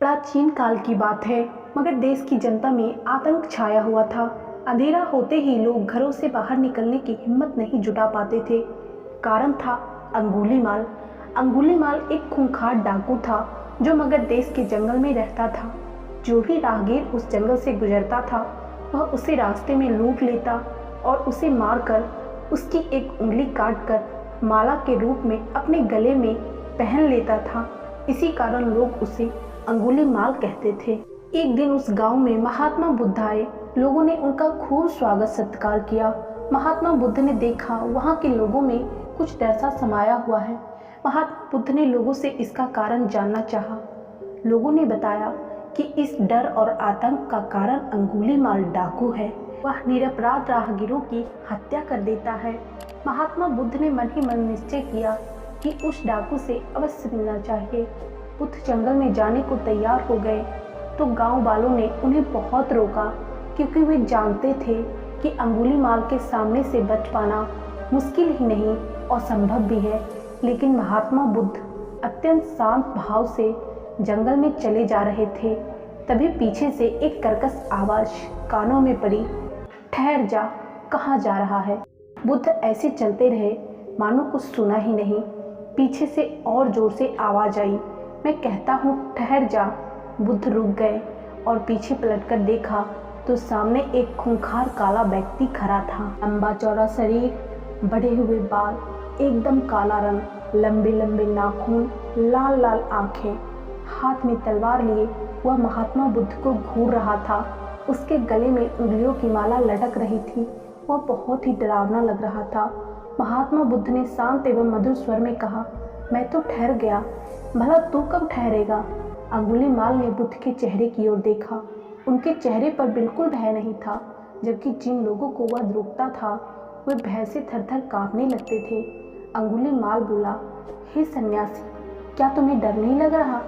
प्राचीन काल की बात है, मगर देश की जनता में आतंक छाया हुआ था। अंधेरा होते ही लोग घरों से बाहर निकलने की हिम्मत नहीं जुटा पाते थे। कारण था अंगुलीमाल। अंगुलीमाल एक खूंखार डाकू था जो मगध देश के जंगल में रहता था। जो भी राहगीर उस जंगल से गुजरता था वह उसे रास्ते में लूट लेता और उसे मारकर उसकी एक उंगली काटकर माला के रूप में अपने गले में पहन लेता था। इसी कारण लोग उसे अंगुलीमाल कहते थे। एक दिन उस गांव में महात्मा बुद्ध आए। लोगों ने उनका खूब स्वागत सत्कार किया। महात्मा बुद्ध ने देखा वहां के लोगों में कुछ डर सा समाया हुआ है। महात्मा बुद्ध ने लोगों से इसका कारण जानना चाहा। लोगों ने बताया कि इस डर और आतंक का कारण अंगुलीमाल डाकू है। वह निरपराध राहगीरों की हत्या कर देता है। महात्मा बुद्ध ने मन ही मन निश्चय किया कि उस डाकू से अवश्य मिलना चाहिए। बुद्ध जंगल में जाने को तैयार हो गए तो गांव वालों ने उन्हें बहुत रोका, क्योंकि वे जानते थे कि अंगुलीमाल के सामने से बच पाना मुश्किल ही नहीं असंभव भी है। लेकिन महात्मा बुद्ध अत्यंत शांत भाव से जंगल में चले जा रहे थे। तभी पीछे से एक कर्कश आवाज कानों में पड़ी, ठहर जा, कहाँ जा रहा है। बुद्ध ऐसे चलते रहे मानो कुछ सुना ही नहीं। पीछे से और जोर से आवाज आई, मैं कहता हूँ ठहर जा। बुद्ध रुक गए और पीछे पलटकर देखा तो सामने एक खूंखार काला व्यक्ति खड़ा था। लंबा चौड़ा शरीर, बढ़े हुए बाल, एकदम काला रंग, लंबे लंबे नाखून, लाल लाल आंखें, हाथ में तलवार लिए वह महात्मा बुद्ध को घूर रहा था। उसके गले में उंगलियों की माला लटक रही थी। वह बहुत ही डरावना लग रहा था। महात्मा बुद्ध ने शांत एवं मधुर स्वर में कहा, मैं तो ठहर गया, भला तू कब ठहरेगा। अंगुलीमाल ने बुद्ध के चेहरे की ओर देखा। उनके चेहरे पर बिल्कुल भय नहीं था, जबकि जिन लोगों को वह रोकता था वे भय से थर-थर कांपने लगते थे। अंगुलीमाल बोला, हे सन्यासी, क्या तुम्हें डर नहीं लग रहा?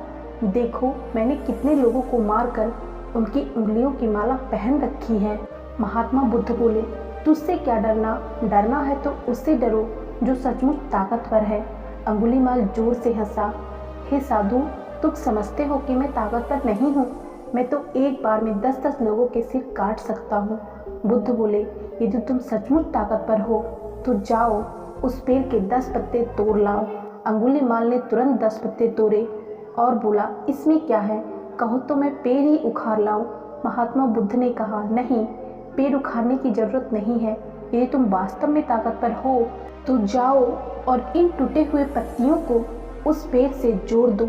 देखो मैंने कितने लोगों को मारकर उनकी उंगलियों की माला पहन रखी है। महात्मा बुद्ध बोले, तुझसे क्या डरना? डरना है तो उससे डरो जो सचमुच ताकतवर है। अंगुलीमाल जोर से हंसा, हे साधु, तुम समझते हो कि मैं ताकतवर नहीं हूँ? मैं तो एक बार में 10-10 लोगों के सिर काट सकता हूँ। बुद्ध बोले, यदि तुम सचमुच ताकतवर हो तो जाओ उस पेड़ के 10 पत्ते तोड़ लाओ। अंगुलीमाल ने तुरंत 10 पत्ते तोड़े और बोला, इसमें क्या है, कहो तो मैं पेड़ ही उखाड़ लाऊं। महात्मा बुद्ध ने कहा, नहीं, पेड़ उखाड़ने की जरूरत नहीं है। यदि तुम वास्तव में ताकतवर हो तो जाओ और इन टूटे हुए पत्तियों को उस पेड़ से जोड़ दो।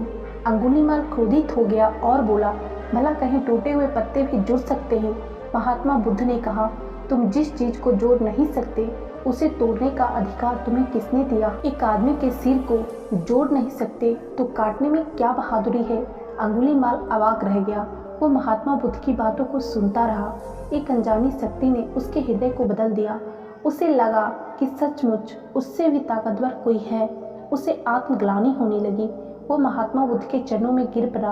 अंगुलीमाल क्रोधित हो गया और बोला, भला कहीं टूटे हुए पत्ते भी जुड़ सकते हैं? महात्मा बुद्ध ने कहा, तुम जिस चीज को जोड़ नहीं सकते उसे तोड़ने का अधिकार तुम्हें किसने दिया? एक आदमी के सिर को जोड़ नहीं सकते तो काटने में क्या बहादुरी है? अंगुलीमाल अवाक रह गया। वो महात्मा बुद्ध की बातों को सुनता रहा। एक अनजानी शक्ति ने उसके हृदय को बदल दिया। उसे लगा कि सचमुच उससे भी ताकतवर कोई है। उसे आत्मग्लानि होने लगी। वो महात्मा बुद्ध के चरणों में गिर पड़ा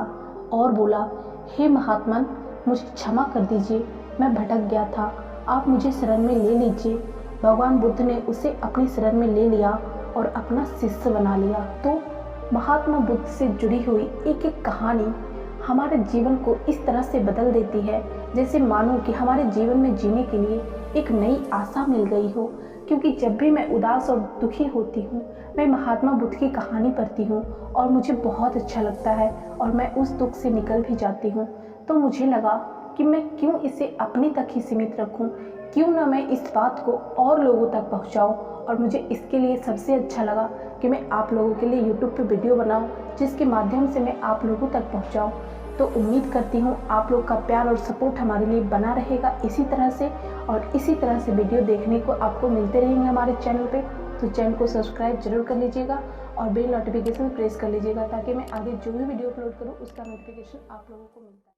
और बोला, हे महात्मन, मुझे क्षमा कर दीजिए, मैं भटक गया था, आप मुझे शरण में ले लीजिए। भगवान बुद्ध ने उसे अपने शरण में ले लिया और अपना शिष्य बना लिया। तो महात्मा बुद्ध से जुड़ी हुई एक एक कहानी हमारे जीवन को इस तरह से बदल देती है जैसे मानो कि हमारे जीवन में जीने के लिए एक नई आशा मिल गई हो। क्योंकि जब भी मैं उदास और दुखी होती हूँ मैं महात्मा बुद्ध की कहानी पढ़ती हूँ और मुझे बहुत अच्छा लगता है और मैं उस दुख से निकल भी जाती हूँ। तो मुझे लगा कि मैं क्यों इसे अपने तक ही सीमित रखूँ, क्यों ना मैं इस बात को और लोगों तक पहुँचाऊँ। और मुझे इसके लिए सबसे अच्छा लगा कि मैं आप लोगों के लिए यूट्यूब पे वीडियो बनाऊँ जिसके माध्यम से मैं आप लोगों तक पहुँचाऊँ। तो उम्मीद करती हूँ आप लोग का प्यार और सपोर्ट हमारे लिए बना रहेगा इसी तरह से, और इसी तरह से वीडियो देखने को आपको मिलते रहेंगे हमारे चैनल पे। तो चैनल को सब्सक्राइब जरूर कर लीजिएगा और बेल नोटिफिकेशन प्रेस कर लीजिएगा ताकि मैं आगे जो भी वीडियो अपलोड करूँ उसका नोटिफिकेशन आप लोगों को मिलता है।